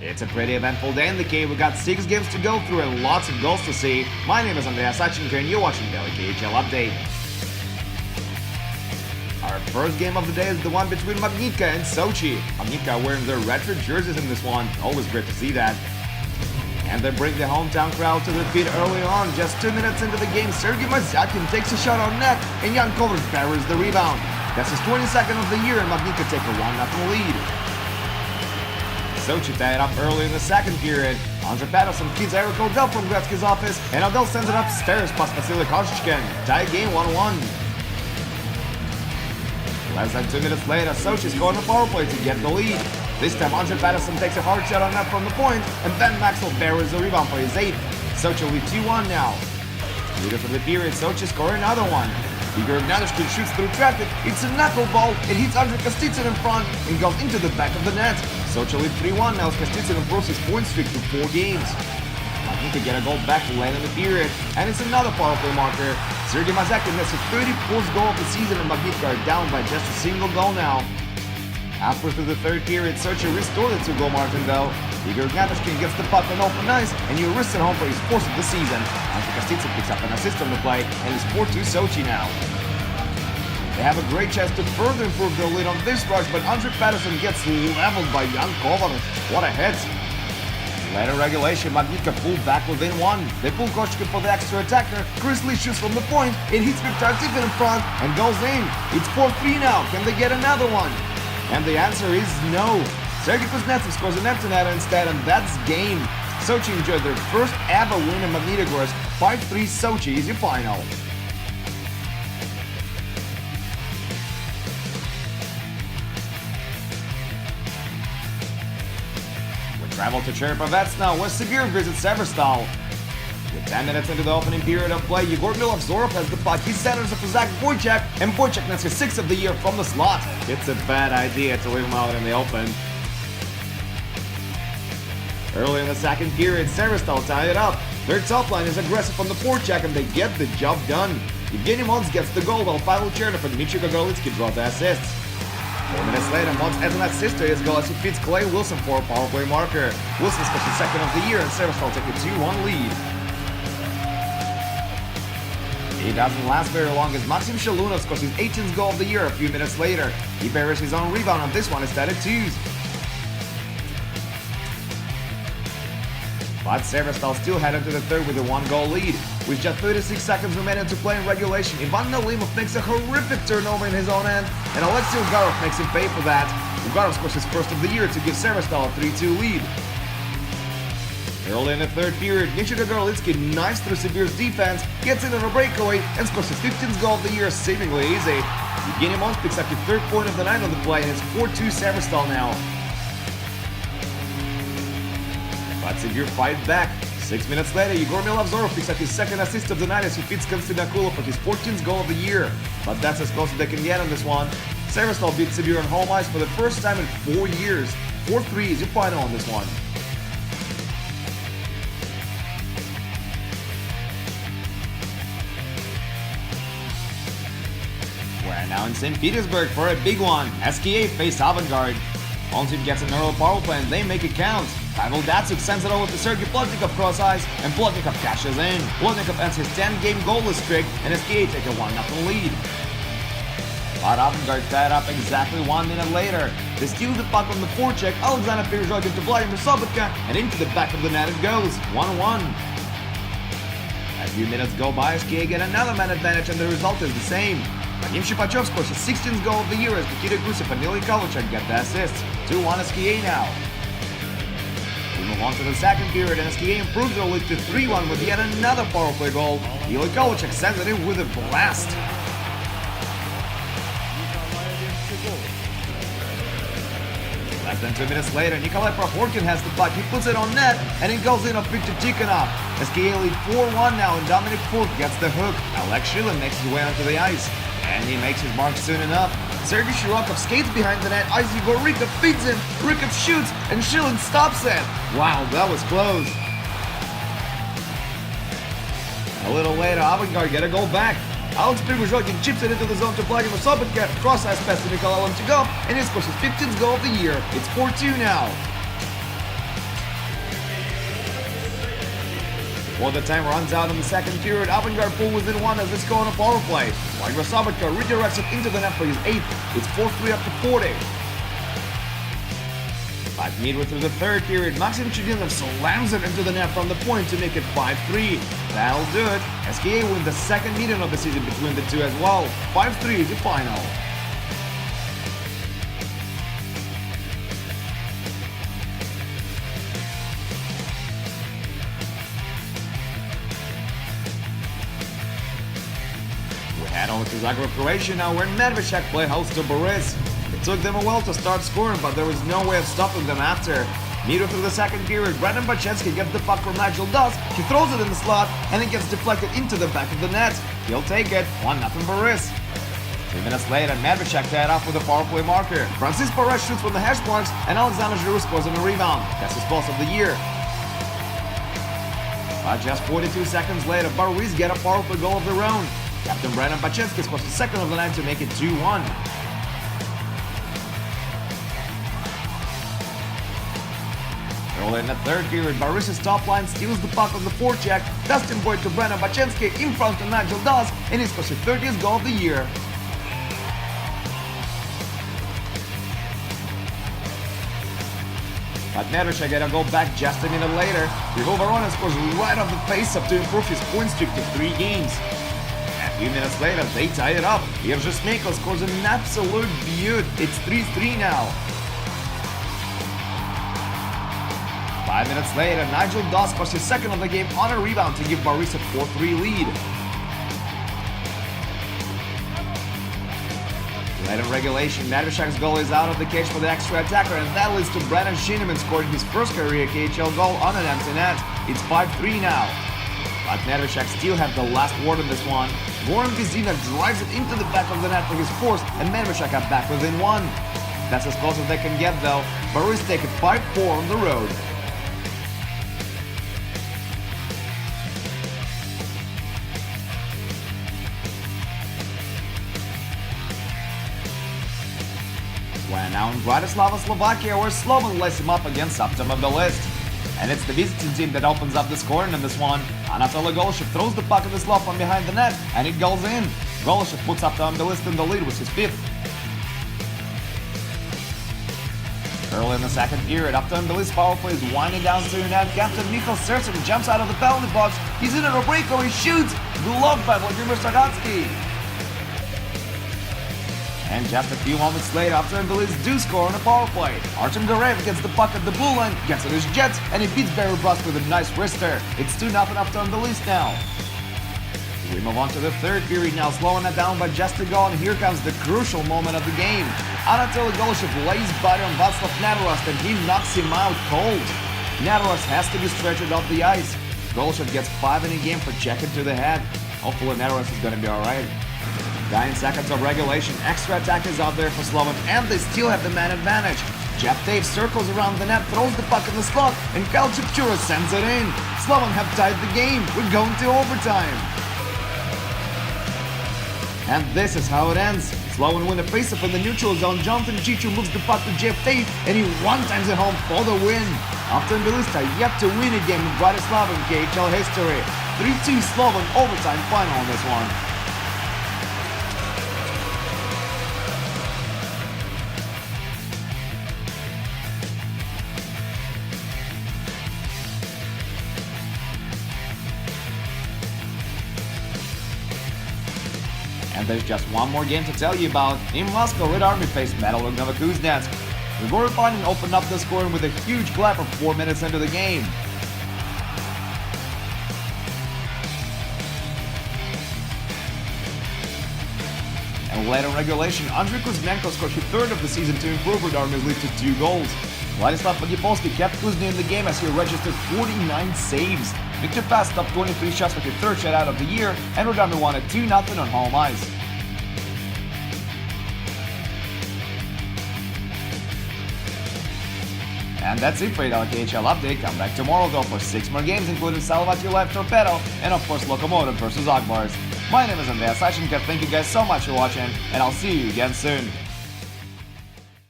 It's a pretty eventful day in the K. We got 6 games to go through and lots of goals to see. My name is Andreas Sachenko and you're watching Daily KHL Update. Our first game of the day is the one between Magnitka and Sochi. Magnitka wearing their retro jerseys in this one. Always great to see that. And they bring the hometown crowd to their feet early on. Just 2 minutes into the game, Sergei Mazyakin takes a shot on net and Jan Kovac buries the rebound. That's his 22nd of the year and Magnitka take a 1-0 lead. Sochi tied it up early in the second period. Andre Patterson keeps Eric Odell from Gretzky's office, and Odell sends it upstairs past Vasily Koshchkin. Tie game 1-1. Less than 2 minutes later, Sochi scored on the power play to get the lead. This time, Andre Patterson takes a hard shot on net from the point, and Ben Maxwell buries the rebound for his 8th. Sochi lead 2-1 now. Later for the period, Sochi score another one. Igor Gnadishkin shoots through traffic, it's a knuckleball, it hits Andrei Kostitsyn in front and goes into the back of the net. Sochi lead 3-1 now as Kostitsyn improves his point streak to 4 games. Magnitka get a goal back late in the period, and it's another power play marker. Sergei Mazyakin has his 34th goal of the season and Magnitka are down by just a single goal now. Halfway through the third period, Sochi restored the 2-goal margin though. Igor Gnadishkin gets the puck on open ice and he wrists it home for his 4th of the season. Andrei Kostitsyn picks up an assist on the play and it's 4-2 Sochi now. They have a great chance to further improve their lead on this rush, but Andre Patterson gets leveled by Jan Kovac. What a hit! Later regulation, Magnitka pulled back within 1. They pull Koshchkin for the extra attacker. Chris Lee shoots from the point. It hits Viktor Tippin in front and goes in. It's 4-3 now. Can they get another one? And the answer is no. Sergei Kuznetsov scores an empty netter instead, and that's game. Sochi enjoyed their first ever win in Magnitogorsk. 5-3 Sochi is your final. We travel to Cherpovets now, where Sibir visits Severstal. With 10 minutes into the opening period of play, Yegor Milov-Zorov has the puck. He centers it for Zach Boychuk, and Boychuk nets his 6th of the year from the slot. It's a bad idea to leave him out in the open. Early in the second period, Severstal tied it up. Their top line is aggressive on the forecheck and they get the job done. Evgeny Mons gets the goal while Pavel Chernov and Dmitry Gogolitsky draw the assists. 4 minutes later, Mons adds an assist to his goal as he feeds Clay Wilson for a power play marker. Wilson scores his 2nd of the year and Severstal take a 2-1 lead. It doesn't last very long as Maxim Shalunov scores his 18th goal of the year a few minutes later. He buries his own rebound on this one instead of 2s. But Severstal still headed to the third with a 1-goal lead. With just 36 seconds remaining to play in regulation, Ivan Nalimov makes a horrific turnover in his own end, and Alexei Ugarov makes him pay for that. Ugarov scores his 1st of the year to give Severstal a 3-2 lead. Early in the third period, Dmitry Gogolitsky knives through Sibir's defense, gets in on a breakaway, and scores his 15th goal of the year seemingly easy. Evgeny Mons picks up his 3rd point of the night on the play, and it's 4-2 Severstal now. But Sibir fight back. 6 minutes later, Yegor Milov-Zorov picks up his 2nd assist of the night as he feeds Konstantin Akulov for his 14th goal of the year. But that's as close as they can get on this one. Severstal beats Sibir on home ice for the first time in 4 years. 4-3 is your final on this one. We're now in St. Petersburg for a big one. SKA face Avangard. Home team gets an early power play and they make it count. Pavel Datsuk sends it over to Sergei Plotnikov cross ice, and Plotnikov cashes in. Plotnikov ends his 10-game goalless streak, and SKA take a 1-0 lead. But Avangard tied up exactly 1 minute later. They steal the puck on the forecheck, Alexander Pirozhogin to Vladimir Sobotka, and into the back of the net it goes, 1-1. A few minutes go by, SKA get another man advantage, and the result is the same. Vadim Shipachov scores his 16th goal of the year as Nikita Gusev and Ilya Kovalchuk get the assists. 2-1 SKA now. We move on to the second period and SKA improves their lead to 3-1 with yet another power play goal. Ilya Kovalchuk sends it in with a blast. Less than 2 minutes later, Nikolai Prokhorkin has the puck, he puts it on net, and it goes in off Viktor Tikhonov. SKA lead 4-1 now, and Dominic Furk gets the hook. Alex Shilin makes his way onto the ice, and he makes his mark soon enough. Sergei Shirokov skates behind the net, Igor Rykov feeds him, Rykov shoots, and Shilin stops it. Wow, that was close. A little later, Avangard get a goal back. Alex Prigozhin chips it into the zone to Vladimir Sobotka, cross-ice pass to Nikolai Lonchigov, and he scores his 15th goal of the year. It's 4-2 now. Before the time runs out in the second period, Avangard pull within one as they score on a power play. While Grasabatka redirects it into the net for his 8th. It's 4-3 up to 40. 5 midway through the third period, Maxim Chudinov slams it into the net from the point to make it 5-3. That'll do it. SKA win the second meeting of the season between the two as well. 5-3 is the final. We head over to Zagreb, Croatia now, where Nedveshek play host to Boris. It took them a while to start scoring, but there was no way of stopping them after. Midway through the second period, Brandon Bachensky gets the puck from Nigel Duss. He throws it in the slot, and it gets deflected into the back of the net. He'll take it, 1-0 Boris. 3 minutes later, Nedveshek tied off with a power play marker. Francis Perez shoots from the hash marks, and Alexander Giroux scores on a rebound. That's his post of the year. But just 42 seconds later, Boris get a power play goal of their own. Captain Brandon Bachensky scores the second of the night to make it 2-1. Early in the third period, Boris's top line steals the puck on the forecheck. Dustin Boyd to Brandon Bachensky in front of Nigel Duss, and he scores his 30th goal of the year. But Nedveshek got a goal back just a minute later. Rivo Verona scores right off the face-up to improve his point streak to 3 games. A few minutes later, they tie it up. Jerzy Smejkal scores an absolute beaut. It's 3-3 now. 5 minutes later, Nigel Duss scores his second of the game on a rebound to give Boris a 4-3 lead. Late in regulation, Nedveshek's goal is out of the cage for the extra attacker, and that leads to Brandon Shineman scoring his first career KHL goal on an empty net. It's 5-3 now. But Nedveshek still have the last word on this one. Goran Vizina drives it into the back of the net for his fourth, and Nedveshek are back within 1. That's as close as they can get though. Boris take it 5-4 on the road. We're now in Bratislava, Slovakia, where Slovan lays him up against Optomobilist. And it's the visiting team that opens up the scoring in this one. Anatoly Golyshev throws the puck in the slot from behind the net, and it goes in. Golyshev puts Optomobilist in the lead with his 5th. Early in the second period, Optomobilist power play is winding down to net. Captain Michal Sersen jumps out of the penalty box. He's in a breakaway, he shoots! Blocked by Vladimir Sagatsky. And just a few moments later, Optomobilist do score on a power play. Artem Garev gets the puck at the blue line, gets on his jets, and he beats Barry Bruss with a nice wrister. It's 2-0 Optomobilist now. We move on to the third period now, slowing it down by just a goal, and here comes the crucial moment of the game. Anatoly Golyshev lays body on Václav Nedorost, and he knocks him out cold. Nedorost has to be stretchered off the ice. Golyshev gets 5 in a game for checking to the head. Hopefully Nedorost is going to be alright. 9 seconds of regulation, extra attack is out there for Slovan, and they still have the man advantage. Jeff Taves circles around the net, throws the puck in the slot, and Kyle Chipchura sends it in. Slovan have tied the game. We're going to overtime. And this is how it ends. Slovan win a face-off in the neutral zone. Jonathan Chichu moves the puck to Jeff Taves, and he one-times it home for the win. Optomobilist are yet to win a game in Bratislava in KHL history. 3-2 Slovan overtime final on this one. And there's just one more game to tell you about. In Moscow, Red Army faced Metalurg Novokuznetsk. Grigori Panin opened up the scoring with a huge clap of 4 minutes into the game. And later in regulation, Andriy Kuzmenko scored his 3rd of the season to improve Red Army's lead to 2 goals. Vladislav Podipolsky kept Kuzny in the game as he registered 49 saves. Victor Pass stopped 23 shots with his 3rd shutout of the year, and Red Army won at 2-0 on home ice. And that's it for our KHL update. Come back tomorrow though for 6 more games, including Salvatio Live Torpedo and of course Lokomotiv versus Akbars. My name is Andreas Sachenko. Thank you guys so much for watching, and I'll see you again soon.